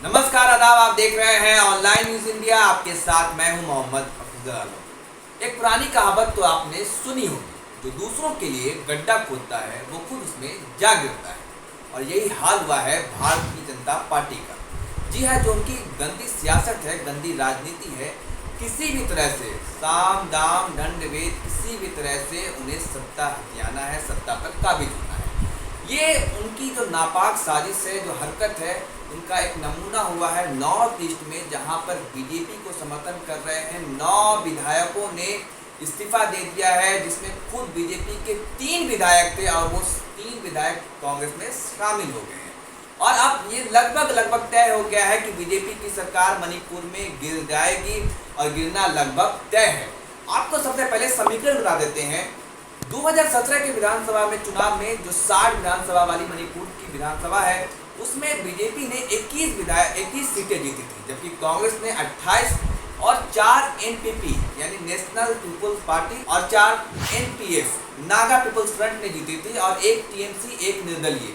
नमस्कार आदाब, आप देख रहे हैं ऑनलाइन न्यूज इंडिया। आपके साथ मैं हूं मोहम्मद अफजल आलम। एक पुरानी कहावत तो आपने सुनी होगी, जो दूसरों के लिए गड्ढा खोदता है वो खुद उसमें जा गिरता है। और यही हाल हुआ है भारतीय जनता पार्टी का। जी हाँ, जो उनकी गंदी सियासत है, गंदी राजनीति है, किसी भी तरह से साम दाम दंड भेद, किसी भी तरह से उन्हें सत्ता हथियाना है, सत्ता पर काबिज होना है। ये उनकी जो नापाक साजिश है, जो हरकत है, उनका एक नमूना हुआ है नॉर्थ ईस्ट में, जहां पर बीजेपी को समर्थन कर रहे हैं 9 विधायकों ने इस्तीफा दे दिया है, जिसमें खुद बीजेपी के 3 विधायक थे और वो 3 विधायक कांग्रेस में शामिल हो गए हैं। और अब ये लगभग तय हो गया है कि बीजेपी की सरकार मणिपुर में गिर जाएगी और गिरना लगभग तय है। आपको सबसे पहले समीकरण बता देते हैं। 2017 के विधानसभा में चुनाव में जो 60 विधानसभा वाली मणिपुर की विधानसभा है, उसमें बीजेपी ने 21 सीटें जीती थी, जबकि कांग्रेस ने 28 और 4 एनपीपी यानी नेशनल पीपुल्स पार्टी और 4 एनपीएफ नागा पीपुल्स फ्रंट ने जीती थी, और 1 टीएमसी, 1 निर्दलीय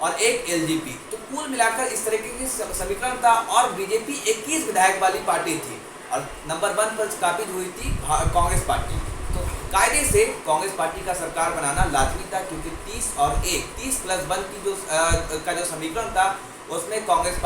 और 1 एलजेपी। तो कुल मिलाकर इस तरीके की समीकरण था, और बीजेपी 21 विधायक वाली पार्टी थी और नंबर 1 पर काबिज हुई थी कांग्रेस पार्टी। तो कायदे से कांग्रेस पार्टी का सरकार बनाना लाजमी था, क्योंकि 30 और 1 30+1 की जो समीकरण था, उसमें कांग्रेस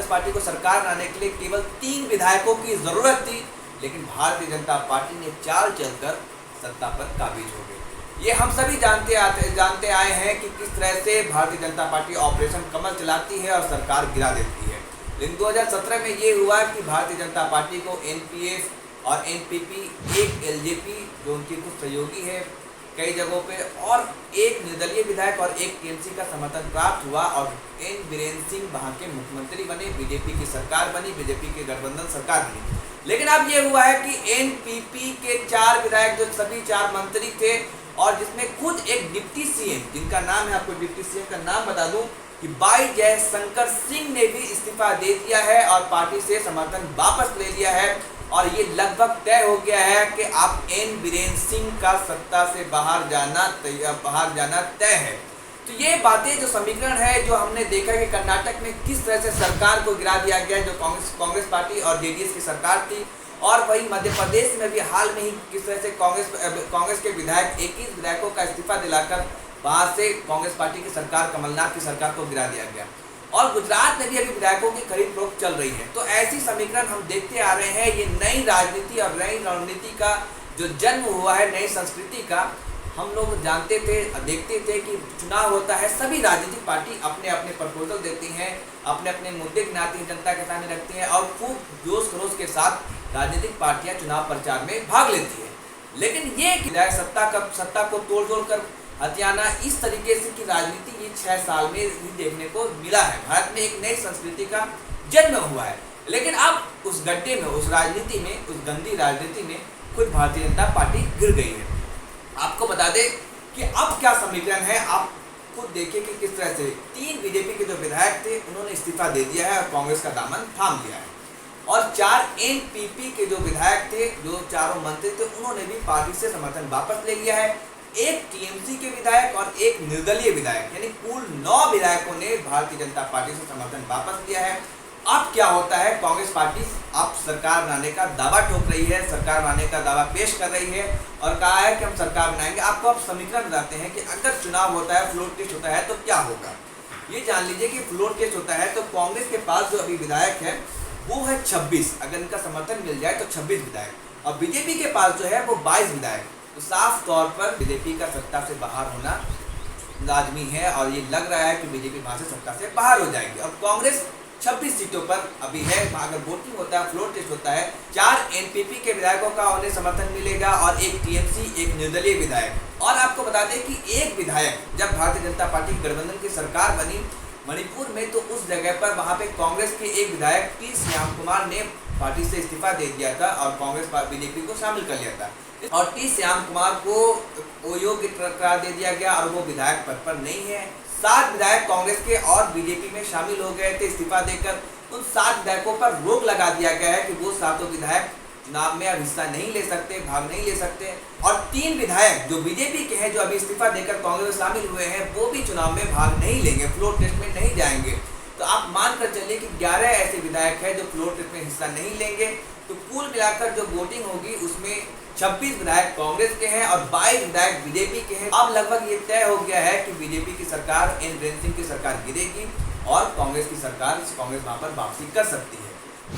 पार्टी को सरकार बनाने के लिए केवल 3 विधायकों की जरूरत थी। लेकिन भारतीय जनता पार्टी ने चाल चलकर सत्ता पर काबिज हो गई। ये हम सभी जानते आए हैं कि किस तरह से भारतीय जनता पार्टी ऑपरेशन कमल चलाती है और सरकार गिरा देती है। लेकिन 2017 में ये हुआ कि भारतीय जनता पार्टी को एनपीएफ और एनपीपी, 1 एलजेपी जो उनके कुछ सहयोगी है कई जगहों पे, और 1 निर्दलीय विधायक और 1 टीएमसी का समर्थन प्राप्त हुआ, और एन बीरेन्द्र सिंह वहाँ के मुख्यमंत्री बने, बीजेपी की सरकार बनी, बीजेपी की गठबंधन सरकार बनी। लेकिन अब ये हुआ है कि एनपीपी के 4 विधायक, जो सभी 4 मंत्री थे, और जिसमें खुद एक डिप्टी सीएम, जिनका नाम है, आपको डिप्टी सीएम का नाम बता दूं कि बाई जयशंकर सिंह ने भी इस्तीफा दे दिया है और पार्टी से समर्थन वापस ले लिया है। और ये लगभग तय हो गया है कि आप एन बीरेन्द्र सिंह का सत्ता से बाहर जाना तय है। तो ये बातें, जो समीकरण है, जो हमने देखा कि कर्नाटक में किस तरह से सरकार को गिरा दिया गया, जो कांग्रेस पार्टी और जेडीएस की सरकार थी, और वही मध्य प्रदेश में भी हाल में ही किस तरह से कांग्रेस के विधायक 21 विधायकों का इस्तीफा दिलाकर वहां से कांग्रेस पार्टी की सरकार, कमलनाथ की सरकार को गिरा दिया गया। और गुजरात में भी अभी विधायकों की खरीद फरोख्त चल रही है। तो ऐसी समीकरण हम देखते आ रहे हैं। ये नई राजनीति और नई रणनीति का जो जन्म हुआ है, नई संस्कृति का। हम लोग जानते थे, देखते थे कि चुनाव होता है, सभी राजनीतिक पार्टी अपने अपने प्रपोजल देती हैं, अपने अपने मुद्दे गिनाती हैं, जनता के सामने रखती हैं, और खूब जोश खरोश के साथ राजनीतिक पार्टियां चुनाव प्रचार में भाग लेती है। लेकिन ये सत्ता को तोड़ कर हथियाना, इस तरीके से की राजनीति ये 6 साल में ही देखने को मिला है। भारत में एक नई संस्कृति का जन्म हुआ है। लेकिन अब उस गड्ढे में, उस राजनीति में, उस गंदी राजनीति में खुद भारतीय जनता पार्टी गिर गई है। आपको बता दें कि अब क्या समीकरण है, आप खुद देखिए कि किस तरह से 3 बीजेपी के जो विधायक थे, उन्होंने इस्तीफा दे दिया है और कांग्रेस का दामन थाम लिया है, और 4 एनपीपी के जो विधायक थे, जो चारों मंत्री थे, उन्होंने भी पार्टी से समर्थन वापस ले लिया है। 1 टीएमसी के विधायक और 1 निर्दलीय विधायक, यानी कुल 9 विधायकों ने भारतीय जनता पार्टी से समर्थन वापस लिया है। अब क्या होता है, कांग्रेस पार्टी अब सरकार बनाने का दावा ठोक रही है, सरकार बनाने का दावा पेश कर रही है और कहा है कि हम सरकार बनाएंगे। आपको अब समीकरण बताते हैं कि अगर चुनाव होता है, फ्लोर टेस्ट होता है, तो क्या होगा। ये जान लीजिए कि फ्लोर टेस्ट होता है तो कांग्रेस के पास जो अभी विधायक है वो है 26, अगर इनका समर्थन मिल जाए तो 26 विधायक, और बीजेपी के पास जो है वो 22 विधायक। तो साफ तौर पर बीजेपी का सत्ता से बाहर होना लाजमी है, और ये लग रहा है कि बीजेपी वहां से सत्ता से बाहर हो जाएगी। और कांग्रेस 26 सीटों पर अभी है। अगर वोटिंग होता है, फ्लोर टेस्ट होता है, 4 एनपीपी के विधायकों का उन्हें समर्थन मिलेगा और 1 टीएमसी, 1 निर्दलीय विधायक। और आपको बता दें कि 1 विधायक, जब भारतीय जनता पार्टी गठबंधन की सरकार बनी मणिपुर में, तो उस जगह पर वहां पे कांग्रेस के 1 विधायक टी श्याम कुमार ने पार्टी से इस्तीफा दे दिया था और कांग्रेस बीजेपी को शामिल कर लिया था, और टी श्याम कुमार को अयोग्य करार दे दिया गया और वो विधायक पद पर नहीं है। 7 विधायक कांग्रेस के और बीजेपी में शामिल हो गए थे इस्तीफा देकर। उन 7 विधायकों पर रोक लगा दिया गया है कि वो 7 विधायक चुनाव में अब हिस्सा नहीं ले सकते, भाग नहीं ले सकते। और 3 विधायक जो बीजेपी के हैं, जो अभी इस्तीफा देकर कांग्रेस में शामिल हुए हैं, वो भी चुनाव में भाग नहीं लेंगे, फ्लोर टेस्ट में नहीं जाएंगे। तो आप मान कर चलिए कि 11 ऐसे विधायक हैं जो फ्लोर टेस्ट में हिस्सा नहीं लेंगे। तो कुल मिलाकर जो वोटिंग होगी उसमें 26 विधायक कांग्रेस के हैं और 22 विधायक बीजेपी के हैं। अब लगभग ये तय हो गया है कि बीजेपी की सरकार, एन बीरेन सिंह की सरकार गिरेगी और कांग्रेस की सरकार, कांग्रेस वहां पर वापसी कर सकती है।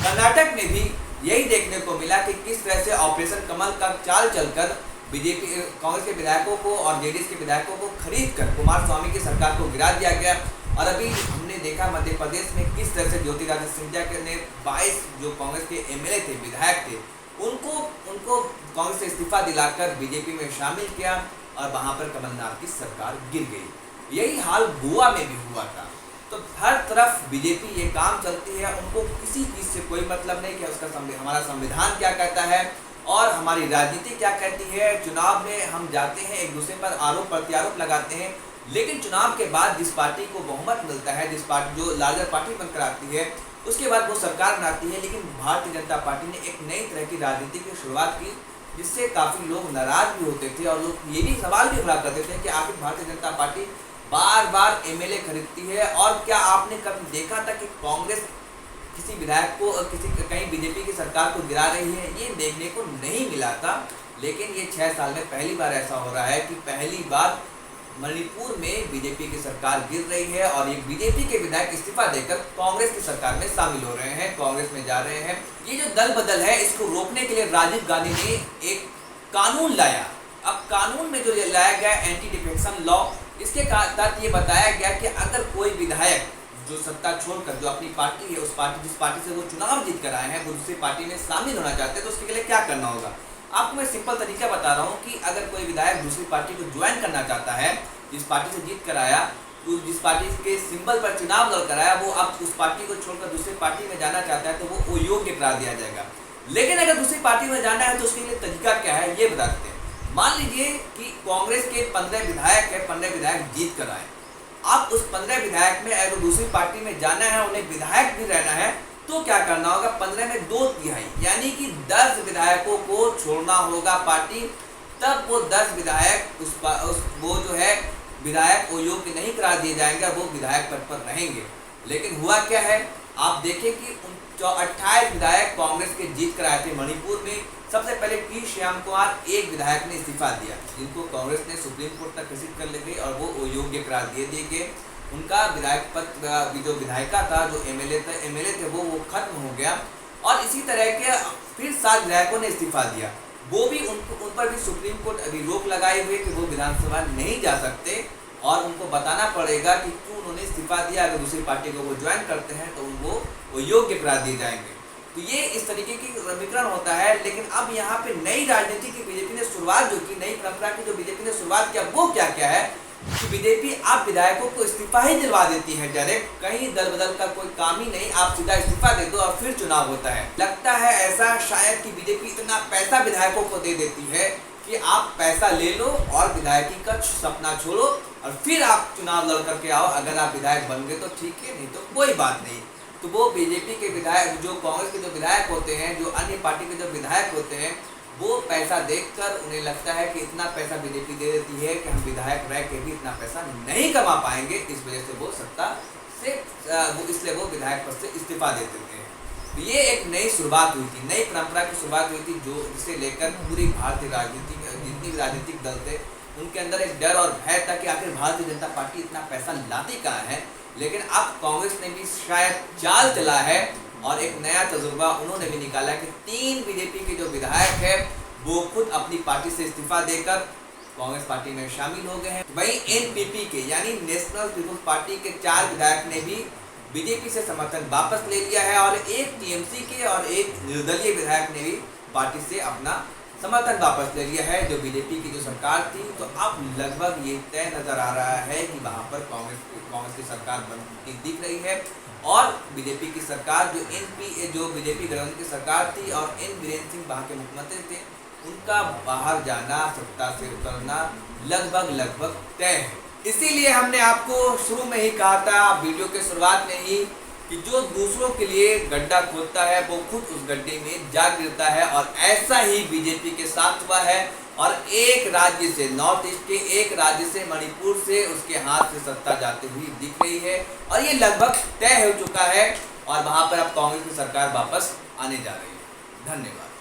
कर्नाटक में भी यही देखने को मिला कि किस तरह से ऑपरेशन कमल का चाल चलकर बीजेपी, कांग्रेस के विधायकों को और जेडीएस के विधायकों को खरीद कर कुमार स्वामी की सरकार को गिरा दिया गया। और अभी हमने देखा मध्य प्रदेश में किस तरह से ज्योतिरादित्य सिंधिया ने 22 जो कांग्रेस के एमएलए थे, विधायक थे, उनको कांग्रेस से इस्तीफा दिलाकर बीजेपी में शामिल किया और वहां पर कमलनाथ की सरकार गिर गई। यही हाल गोवा में भी हुआ था। तो हर तरफ बीजेपी ये काम चलती है, उनको किसी चीज से कोई मतलब नहीं कि उसका हमारा संविधान क्या कहता है और हमारी राजनीति क्या कहती है। चुनाव में हम जाते हैं, एक दूसरे पर आरोप प्रत्यारोप लगाते हैं, लेकिन चुनाव के बाद जिस पार्टी को बहुमत मिलता है, जिस पार्टी जो लार्जर पार्टी बनकर आती है, उसके बाद वो सरकार बनाती है। लेकिन भारतीय जनता पार्टी ने एक नई तरह की राजनीति की शुरुआत की, जिससे काफी लोग नाराज भी होते थे और लोग ये भी सवाल भी खड़ा करते थे कि आखिर भारतीय जनता पार्टी बार बार एमएलए खरीदती है। और क्या आपने कभी देखा था कि कांग्रेस किसी विधायक को कहीं बीजेपी की सरकार को गिरा रही है? ये देखने को नहीं मिला था। लेकिन ये 6 साल में पहली बार ऐसा हो रहा है कि पहली बार मणिपुर में बीजेपी की सरकार गिर रही है और ये बीजेपी के विधायक इस्तीफा देकर कांग्रेस की सरकार में शामिल हो रहे हैं, कांग्रेस में जा रहे हैं। ये जो दल बदल है, इसको रोकने के लिए राजीव गांधी ने एक कानून लाया। अब कानून में जो लाया गया एंटी डिफेक्शन लॉ, इसके तहत ये बताया गया कि अगर कोई विधायक जो सत्ता छोड़कर, जो अपनी पार्टी है, उस पार्टी जिस पार्टी से वो चुनाव जीत कर आए हैं, वो दूसरी पार्टी में शामिल होना चाहते हैं, तो उसके लिए क्या करना होगा। आपको मैं सिंपल तरीका बता रहा हूँ कि अगर कोई विधायक दूसरी पार्टी को ज्वाइन करना चाहता है, जिस पार्टी से जीत कर आया, तो जिस पार्टी के सिंबल पर चुनाव लड़कर आया, वो अब उस पार्टी को छोड़कर दूसरी पार्टी में जाना चाहता है, तो वो योग्य करार दिया जाएगा। लेकिन अगर दूसरी पार्टी में जाना है तो उसके लिए तरीका क्या है, ये बता देते हैं। मान लीजिए कि कांग्रेस के 15 विधायक है, 15 विधायक जीत कर आए। अब उस 15 विधायक में अगर दूसरी पार्टी में जाना है, उन्हें विधायक भी रहना है, तो क्या करना होगा? 15 में 2/3 यानी कि 10 विधायकों को छोड़ना होगा पार्टी। तब वो 10 विधायक वो जो है विधायक वो योग्य नहीं करार दिए जाएंगे, वो विधायक पद पर रहेंगे। लेकिन हुआ क्या है, आप देखें कि 28 विधायक कांग्रेस के जीत कर आए थे मणिपुर में। सबसे पहले टी श्याम कुमार, एक विधायक ने इस्तीफा दिया, जिनको कांग्रेस ने सुप्रीम कोर्ट तक घोषित कर ले गई और वो योग्य करार दिए गए। उनका विधायक पद, जो विधायिका था, जो एमएलए थे, वो खत्म हो गया। और इसी तरह के फिर 7 विधायकों ने इस्तीफा दिया। वो भी उन पर भी सुप्रीम कोर्ट अभी रोक लगाए हुए कि वो विधानसभा नहीं जा सकते और उनको बताना पड़ेगा कि क्यों उन्होंने इस्तीफा दिया। अगर दूसरी पार्टी को वो ज्वाइन करते हैं तो वो योग्य करार दिए जाएंगे। तो ये इस तरीके की समीकरण होता है। लेकिन अब यहाँ पे नई राजनीति की बीजेपी ने शुरुआत जो की, नई परंपरा की जो बीजेपी ने शुरुआत किया, वो क्या क्या है कि बीजेपी आप विधायकों को इस्तीफा ही दिलवा देती है डायरेक्ट, कहीं दल बदल का कोई काम ही नहीं, आप सीधा इस्तीफा दे दो और फिर चुनाव होता है। लगता है ऐसा शायद कि बीजेपी इतना पैसा विधायकों को दे देती है कि आप पैसा ले लो और विधायकी का सपना छोड़ो और फिर आप चुनाव लड़ करके आओ। अगर आप विधायक बन गए तो ठीक है, नहीं तो कोई बात नहीं। तो वो बीजेपी के विधायक, जो कांग्रेस के जो विधायक होते हैं, जो अन्य पार्टी के जो विधायक होते हैं, वो पैसा देखकर उन्हें लगता है कि इतना पैसा बीजेपी दे देती है कि हम विधायक रह के भी इतना पैसा नहीं कमा पाएंगे। इस वजह से वो सत्ता से इसलिए वो विधायक पद से इस्तीफा दे देते हैं। तो ये एक नई शुरुआत हुई थी, नई परंपरा की शुरुआत हुई थी, जो जिसे लेकर पूरी भारतीय राजनीति में जितनी भी राजनीतिक दल थे, उनके अंदर एक डर और भय था कि आखिर भारतीय जनता पार्टी इतना पैसा लाती कहाँ है। लेकिन अब कांग्रेस ने भी शायद चाल चला है और एक नया तजुर्बा उन्होंने भी निकाला कि 3 बीजेपी के जो विधायक है वो खुद अपनी पार्टी से इस्तीफा देकर कांग्रेस पार्टी में शामिल हो गए हैं। वहीं एनपीपी के यानी नेशनल पीपुल्स पार्टी के 4 विधायक ने भी बीजेपी से समर्थन वापस ले लिया है और एक टीएमसी के और एक निर्दलीय विधायक ने भी पार्टी से अपना समर्थन वापस ले लिया है, जो बीजेपी की जो सरकार थी। तो अब लगभग ये तय नजर आ रहा है कि वहां पर कांग्रेस की सरकार बनती दिख रही है और बीजेपी की सरकार जो बीजेपी गठबंधन की सरकार थी और एन बीरेन सिंह वहां के मुख्यमंत्री थे, उनका बाहर जाना, सत्ता से उतरना लगभग तय है। इसीलिए हमने आपको शुरू में ही कहा था, वीडियो के शुरुआत में ही, कि जो दूसरों के लिए गड्ढा खोदता है वो खुद उस गड्ढे में जा गिरता है। और ऐसा ही बीजेपी के साथ हुआ है और एक राज्य से, नॉर्थ ईस्ट के एक राज्य से, मणिपुर से उसके हाथ से सत्ता जाती हुई दिख रही है और ये लगभग तय हो चुका है और वहां पर अब कांग्रेस की सरकार वापस आने जा रही है। धन्यवाद।